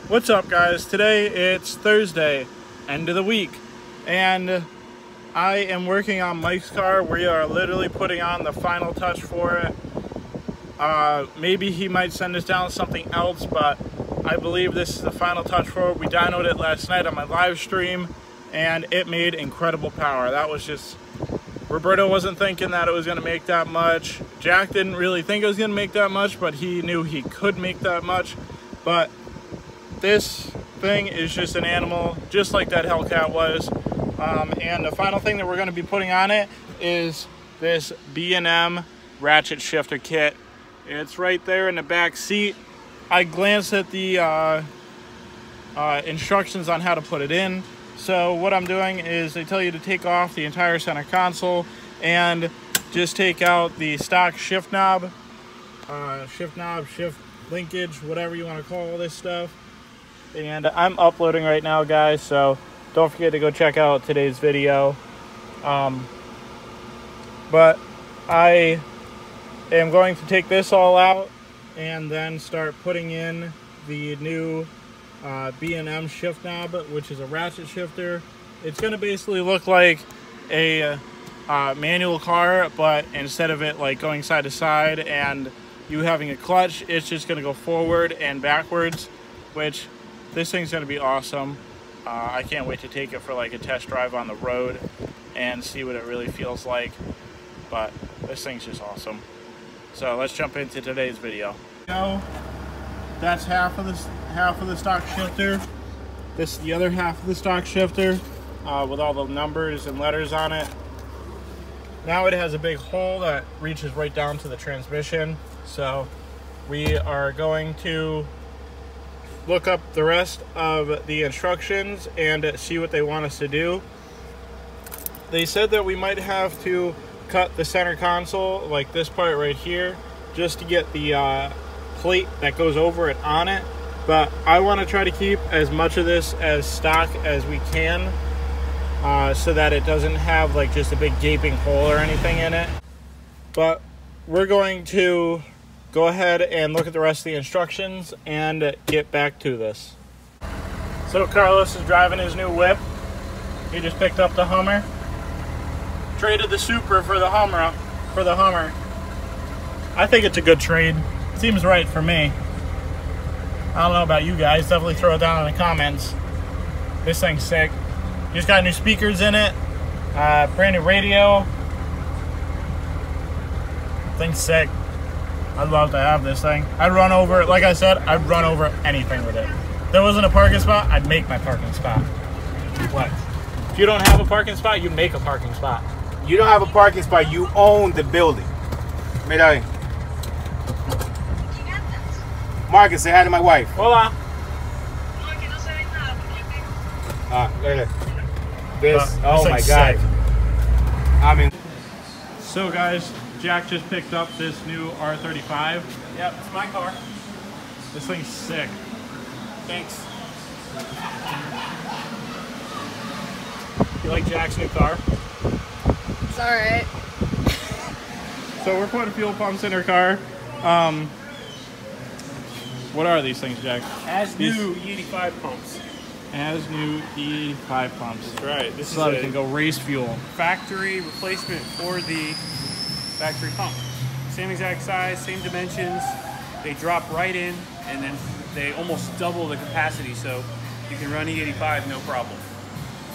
What's up, guys? Today it's Thursday, end of the week, and I am working on Mike's car. We are literally putting on the final touch for it. Maybe he might send us down something else, but I believe this is the final touch for it. We dynoed it last night on my live stream, and it made incredible power. That was just... Roberto wasn't thinking that it was going to make that much. Jack didn't really think it was going to make that much, but he knew he could make that much. But this thing is just an animal, just like that Hellcat was. And the final thing that we're going to be putting on it is this B&M ratchet shifter kit. It's right there in the back seat. I glanced at the instructions on how to put it in. So what I'm doing is they tell you to take off the entire center console and just take out the stock shift knob, shift linkage, whatever you want to call this stuff. And I'm uploading right now, guys, so don't forget to go check out today's video. But I am going to take this all out and then start putting in the new B&M shift knob, which is a ratchet shifter. It's going to basically look like a manual car, but instead of it like going side to side and you having a clutch, it's just going to go forward and backwards, which this thing's going to be awesome. I can't wait to take it for like a test drive on the road and see what it really feels like. But this thing's just awesome. So let's jump into today's video. That's half of the stock shifter. This is the other half of the stock shifter with all the numbers and letters on it. Now it has a big hole that reaches right down to the transmission. So we are going to look up the rest of the instructions and see what they want us to do. They said that we might have to cut the center console, like this part right here, just to get the plate that goes over it on it. But I want to try to keep as much of this as stock as we can, so that it doesn't have like just a big gaping hole or anything in it. But we're going to go ahead and look at the rest of the instructions and get back to this. So Carlos is driving his new whip. He just picked up the Hummer. Traded the Supra for the Hummer. I think it's a good trade. Seems right for me. I don't know about you guys. Definitely throw it down in the comments. This thing's sick. Just got new speakers in it. Brand new radio. Thing's sick. I'd love to have this thing. I'd run over it. Like I said, I'd run over anything with it. If there wasn't a parking spot, I'd make my parking spot. What? If you don't have a parking spot, you make a parking spot. You don't have a parking spot. You own the building. Mira ahí. Marcus, say hi to my wife. Hola. This. Oh my God. Sick. I mean. So guys, Jack just picked up this new R35. Yep, it's my car. This thing's sick. Thanks. You like Jack's new car? It's alright. So we're putting fuel pumps in her car. What are these things, Jack? As new E85 pumps. As new E85 pumps. That's right. This So is it can go race fuel. factory replacement for the factory pump. Same exact size, same dimensions. They drop right in, and then they almost double the capacity, so you can run E85 no problem.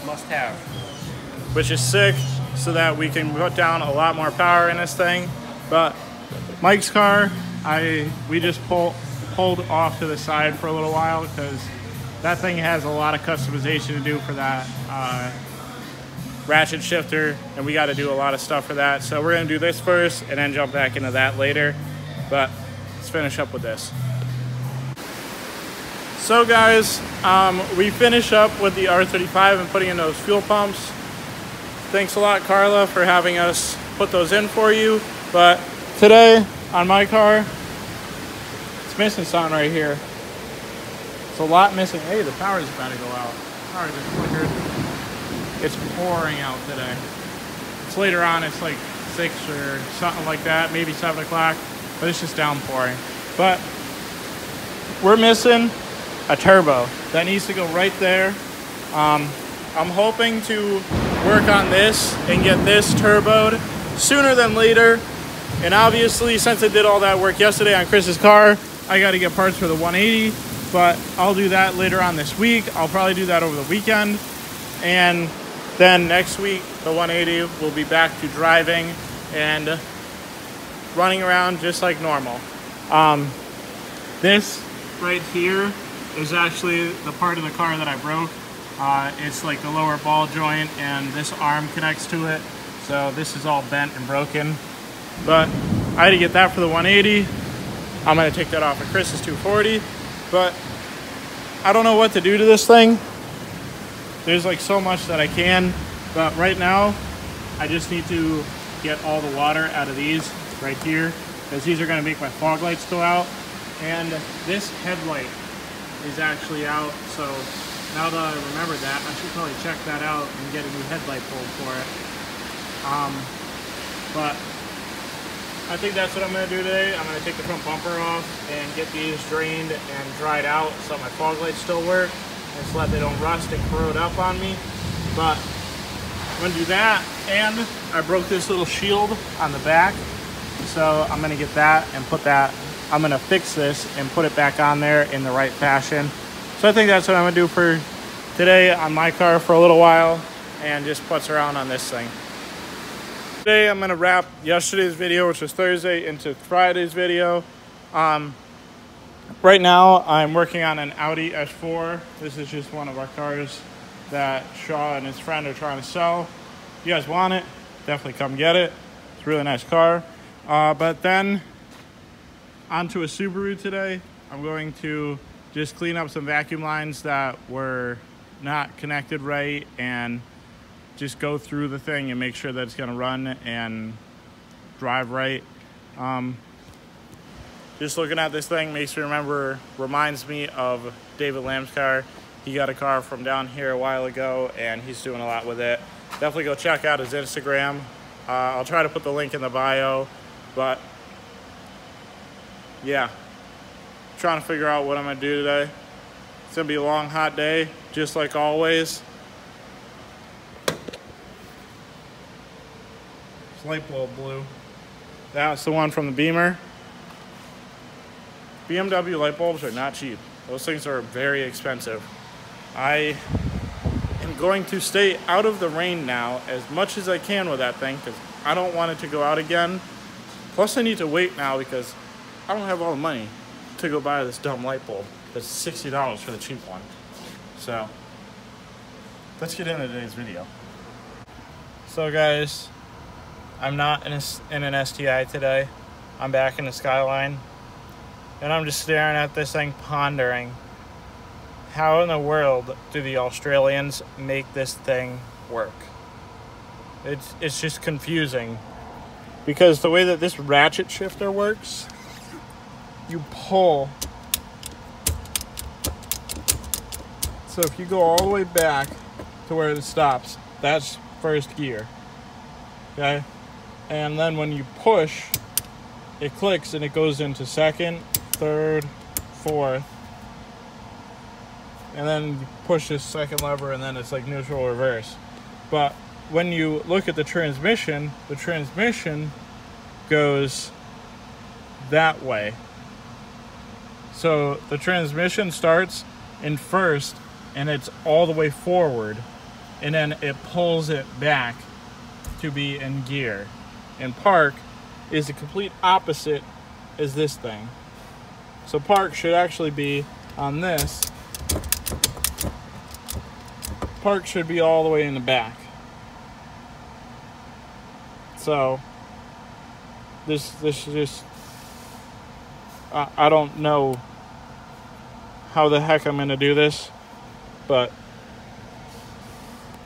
Must have. Which is sick, so that we can put down a lot more power in this thing. But Mike's car, we just pulled off to the side for a little while because that thing has a lot of customization to do for that ratchet shifter, and we got to do a lot of stuff for that. So we're going to do this first and then jump back into that later. But let's finish up with this. So guys, we finish up with the R35 and putting in those fuel pumps. Thanks a lot, Carla, for having us put those in for you. But today on my car, it's missing something right here. It's a lot missing. Hey, the power's about to go out. Power just flickered. It's pouring out today. It's later on, it's like 6 or something like that, maybe 7 o'clock, but it's just downpouring. But we're missing a turbo. That needs to go right there. I'm hoping to work on this and get this turboed sooner than later. And obviously, since I did all that work yesterday on Chris's car, I got to get parts for the 180, but I'll do that later on this week. I'll probably do that over the weekend. And then next week, the 180 will be back to driving and running around just like normal. This right here is actually the part of the car that I broke. It's like the lower ball joint, and this arm connects to it. So this is all bent and broken. But I had to get that for the 180. I'm gonna take that off of Chris's 240. But I don't know what to do to this thing. There's like so much that I can. But right now, I just need to get all the water out of these right here, because these are gonna make my fog lights go out. And this headlight is actually out. So now that I remember that, I should probably check that out and get a new headlight bulb for it. But I think that's what I'm going to do today. I'm going to take the front bumper off and get these drained and dried out so my fog lights still work, and so that they don't rust and corrode up on me. But I'm going to do that, and I broke this little shield on the back, so I'm going to get that and put that, I'm going to fix this and put it back on there in the right fashion. So I think that's what I'm going to do for today on my car for a little while, and just putz around on this thing. Today I'm going to wrap yesterday's video, which was Thursday, into Friday's video. Right now I'm working on an Audi S4. This is just one of our cars that Shaw and his friend are trying to sell. If you guys want it, definitely come get it. It's a really nice car. But then onto a Subaru today. I'm going to just clean up some vacuum lines that were not connected right, and just go through the thing and make sure that it's going to run and drive right. Just looking at this thing reminds me of David Lamb's car. He got a car from down here a while ago, and he's doing a lot with it. Definitely go check out his Instagram. I'll try to put the link in the bio, but yeah, trying to figure out what I'm going to do today. It's going to be a long, hot day, just like always. Light bulb blew. That's the one from the Beamer. BMW light bulbs are not cheap. Those things are very expensive. I am going to stay out of the rain now as much as I can with that thing, because I don't want it to go out again. Plus I need to wait now because I don't have all the money to go buy this dumb light bulb. That's $60 for the cheap one. So let's get into today's video. So guys, I'm not in an STI today. I'm back in the Skyline. And I'm just staring at this thing, pondering, how in the world do the Australians make this thing work? It's just confusing. Because the way that this ratchet shifter works, you pull. So if you go all the way back to where it stops, that's first gear. Okay? And then when you push, it clicks and it goes into second, third, fourth. And then you push this second lever and then it's like neutral reverse. But when you look at the transmission goes that way. So the transmission starts in first and it's all the way forward, and then it pulls it back to be in gear. And park is the complete opposite as this thing. So park should actually be on this. Park should be all the way in the back. So this is just, I don't know how the heck I'm gonna do this, but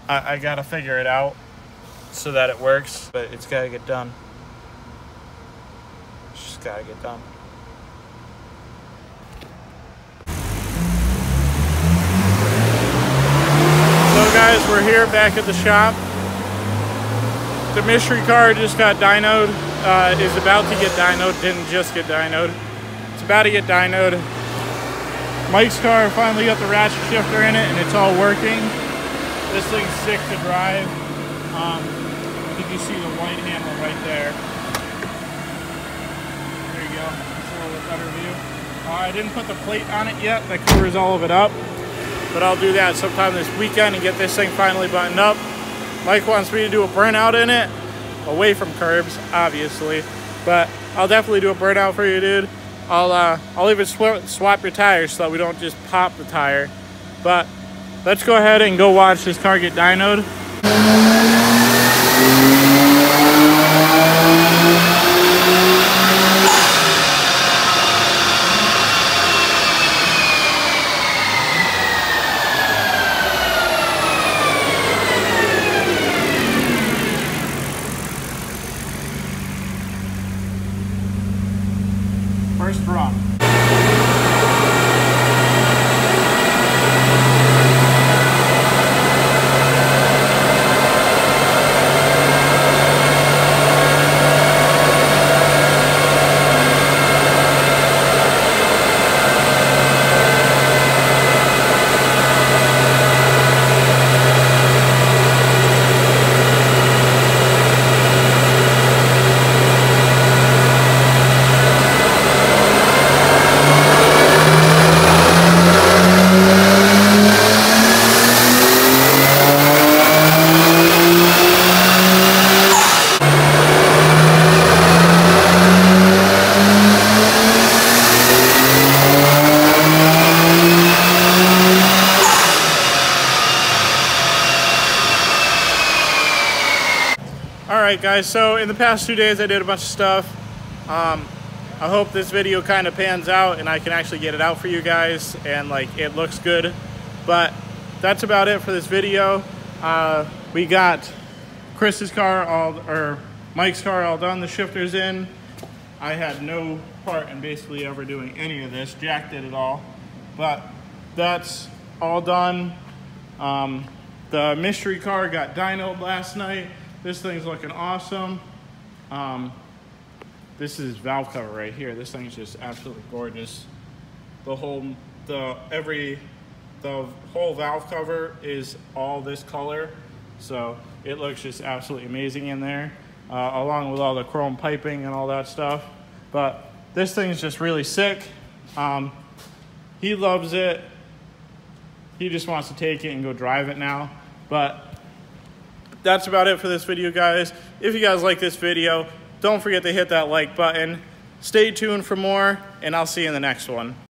I gotta figure it out so that it works, but it's gotta get done. It's just gotta get done. So guys, we're here back at the shop. The mystery car just got dynoed, is about to get dynoed, didn't just get dynoed. It's about to get dynoed. Mike's car finally got the ratchet shifter in it, and it's all working. This thing's sick to drive. I think you see the white handle right there. There you go. It's a little bit better view. I didn't put the plate on it yet. That covers all of it up. But I'll do that sometime this weekend and get this thing finally buttoned up. Mike wants me to do a burnout in it. Away from curbs, obviously. But I'll definitely do a burnout for you, dude. I'll even swap your tires so that we don't just pop the tire. But let's go ahead and go watch this car get dynoed. First run. Alright guys, so in the past 2 days I did a bunch of stuff. I hope this video kind of pans out and I can actually get it out for you guys and like it looks good. But that's about it for this video. We got Chris's car or Mike's car all done, the shifter's in. I had no part in basically ever doing any of this. Jack did it all. But that's all done. The mystery car got dynoed last night. This thing's looking awesome. This is valve cover right here. This thing's just absolutely gorgeous. The whole valve cover is all this color, so it looks just absolutely amazing in there, along with all the chrome piping and all that stuff. But this thing's just really sick. He loves it. He just wants to take it and go drive it now. But that's about it for this video, guys. If you guys like this video, don't forget to hit that like button. Stay tuned for more, and I'll see you in the next one.